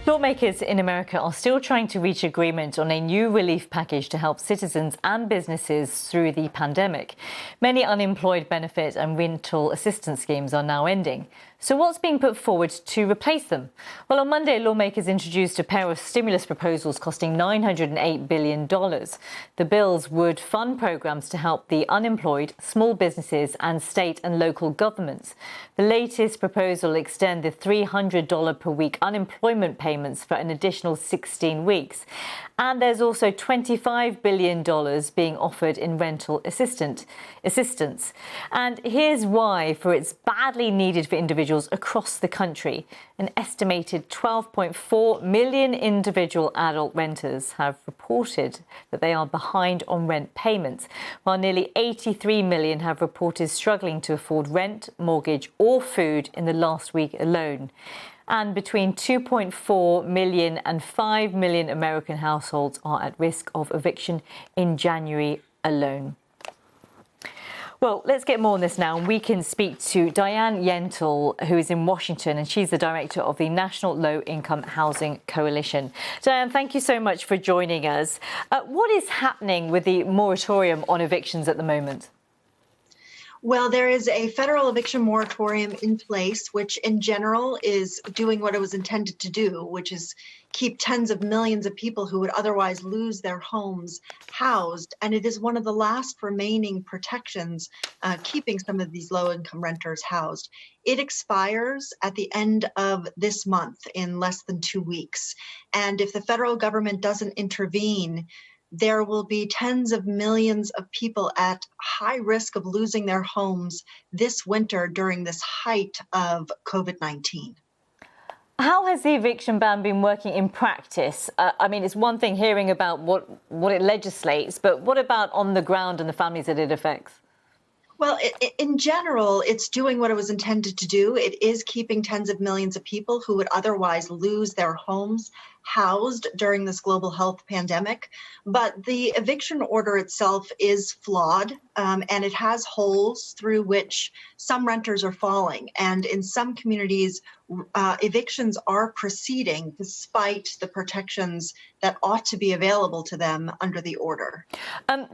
Lawmakers in America are still trying to reach agreement on a new relief package to help citizens and businesses through the pandemic. Many unemployed benefit and rental assistance schemes are now ending. So what's being put forward to replace them? Well, on Monday, lawmakers introduced a pair of stimulus proposals costing $908 billion. The bills would fund programs to help the unemployed, small businesses and state and local governments. The latest proposal extends the $300 per week unemployment payments for an additional 16 weeks. And there's also $25 billion being offered in rental assistance. And here's why, for it's badly needed for individuals across the country. An estimated 12.4 million individual adult renters have reported that they are behind on rent payments, while nearly 83 million have reported struggling to afford rent, mortgage or food in the last week alone. And between 2.4 million and 5 million American households are at risk of eviction in January alone. Well, let's get more on this now. We can speak to Diane Yentl, who is in Washington, and she's the director of the National Low Income Housing Coalition. Diane, thank you so much for joining us. What is happening with the moratorium on evictions at the moment? Well, there is a federal eviction moratorium in place, which in general is doing what it was intended to do, which is keep tens of millions of people who would otherwise lose their homes housed. And it is one of the last remaining protections keeping some of these low-income renters housed. It expires at the end of this month in less than 2 weeks. And if the federal government doesn't intervene, there will be tens of millions of people at high risk of losing their homes this winter during this height of COVID-19. How has the eviction ban been working in practice? I mean, it's one thing hearing about what it legislates, but what about on the ground and the families that it affects? Well, in general, it's doing what it was intended to do. It is keeping tens of millions of people who would otherwise lose their homes housed during this global health pandemic. But the eviction order itself is flawed, and it has holes through which some renters are falling. And in some communities, evictions are proceeding despite the protections that ought to be available to them under the order.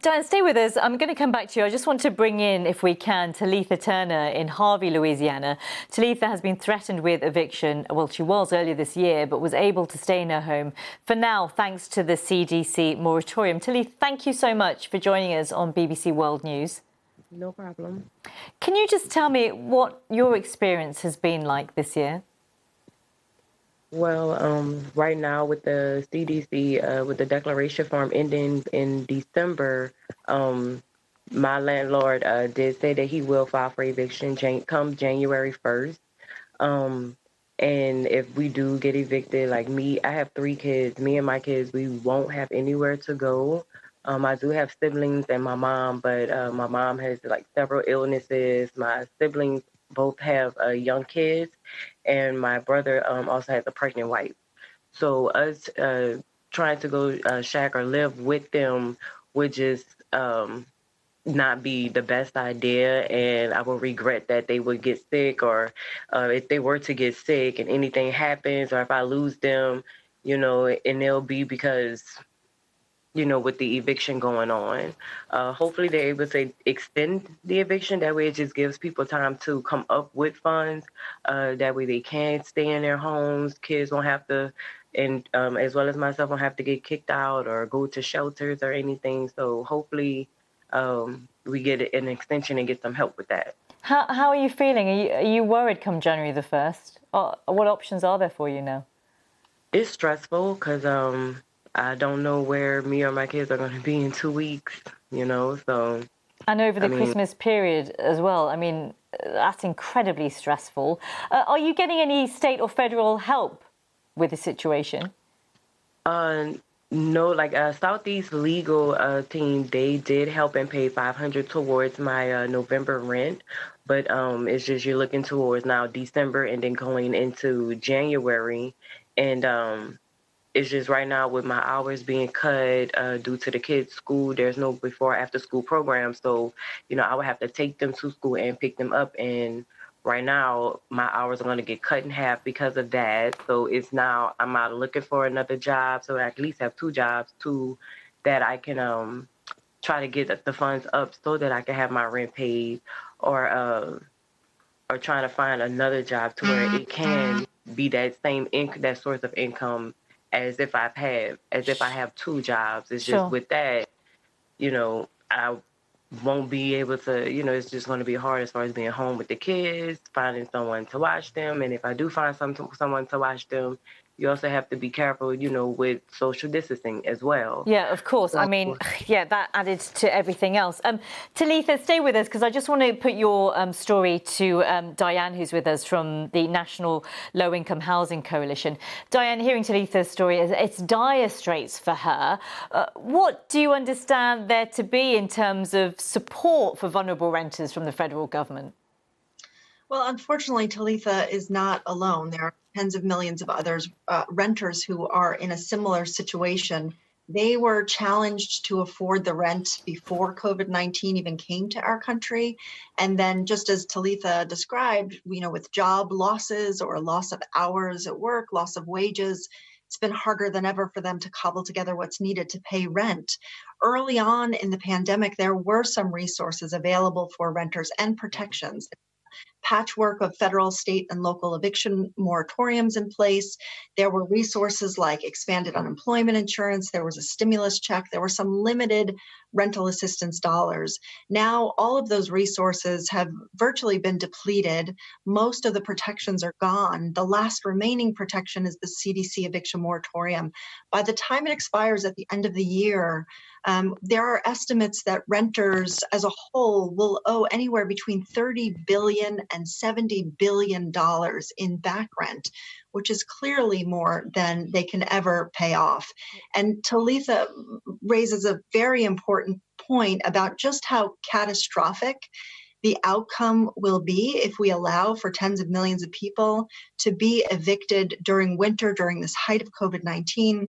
Diane, stay with us. I'm going to come back to you. I just want to bring in, if we can, Talitha Turner in Harvey, Louisiana. Talitha has been threatened with eviction. Well, she was earlier this year, but was able to stay in her home for now, thanks to the CDC moratorium. Talitha, thank you so much for joining us on BBC World News. No problem. Can you just tell me what your experience has been like this year? Well, right now with the CDC, with the declaration form ending in December, my landlord did say that he will file for eviction come January 1st. And if we do get evicted, like me, I have 3 kids. Me and my kids, we won't have anywhere to go. I do have siblings and my mom, but my mom has like several illnesses. My siblings both have young kids, and my brother also has a pregnant wife. So us trying to go shack or live with them would just not be the best idea, and I would regret that they would get sick, or if they were to get sick and anything happens, or if I lose them, and it'll be because with the eviction going on. Hopefully they're able to extend the eviction. That way it just gives people time to come up with funds. That way they can stay in their homes. Kids won't have to, and as well as myself, won't have to get kicked out or go to shelters or anything. So hopefully we get an extension and get some help with that. How are you feeling? Are you worried come January the 1st? What options are there for you now? It's stressful because I don't know where me or my kids are going to be in 2 weeks, so. And over the Christmas period as well. I mean, that's incredibly stressful. Are you getting any state or federal help with the situation? No, like Southeast Legal team, they did help and pay $500 towards my November rent. But it's just you're looking towards now December and then going into January. And it's just right now with my hours being cut due to the kids' school, there's no before or after school program. So, I would have to take them to school and pick them up. And right now my hours are going to get cut in half because of that. So it's now I'm out looking for another job, so I at least have two jobs, two that I can try to get the funds up so that I can have my rent paid, or trying to find another job to where it can be that same that source of income as if I have two jobs. It's just Sure. with that, I won't be able to, it's just going to be hard as far as being home with the kids, finding someone to watch them. And if I do find someone to watch them, you also have to be careful, with social distancing as well. Yeah, of course. I So, mean, yeah, that added to everything else. Talitha, stay with us because I just want to put your story to Diane, who's with us from the National Low Income Housing Coalition. Diane, hearing Talitha's story, it's dire straits for her. What do you understand there to be in terms of support for vulnerable renters from the federal government? Well, unfortunately, Talitha is not alone. There are tens of millions of others, renters who are in a similar situation. They were challenged to afford the rent before COVID-19 even came to our country. And then, just as Talitha described, with job losses or loss of hours at work, loss of wages, it's been harder than ever for them to cobble together what's needed to pay rent. Early on in the pandemic, there were some resources available for renters and protections, patchwork of federal, state, and local eviction moratoriums in place. There were resources like expanded unemployment insurance. There was a stimulus check. There were some limited rental assistance dollars. Now, all of those resources have virtually been depleted. Most of the protections are gone. The last remaining protection is the CDC eviction moratorium. By the time it expires at the end of the year, there are estimates that renters as a whole will owe anywhere between $30 billion and $70 billion in back rent, which is clearly more than they can ever pay off. And Talitha raises a very important point about just how catastrophic the outcome will be if we allow for tens of millions of people to be evicted during winter, during this height of COVID-19.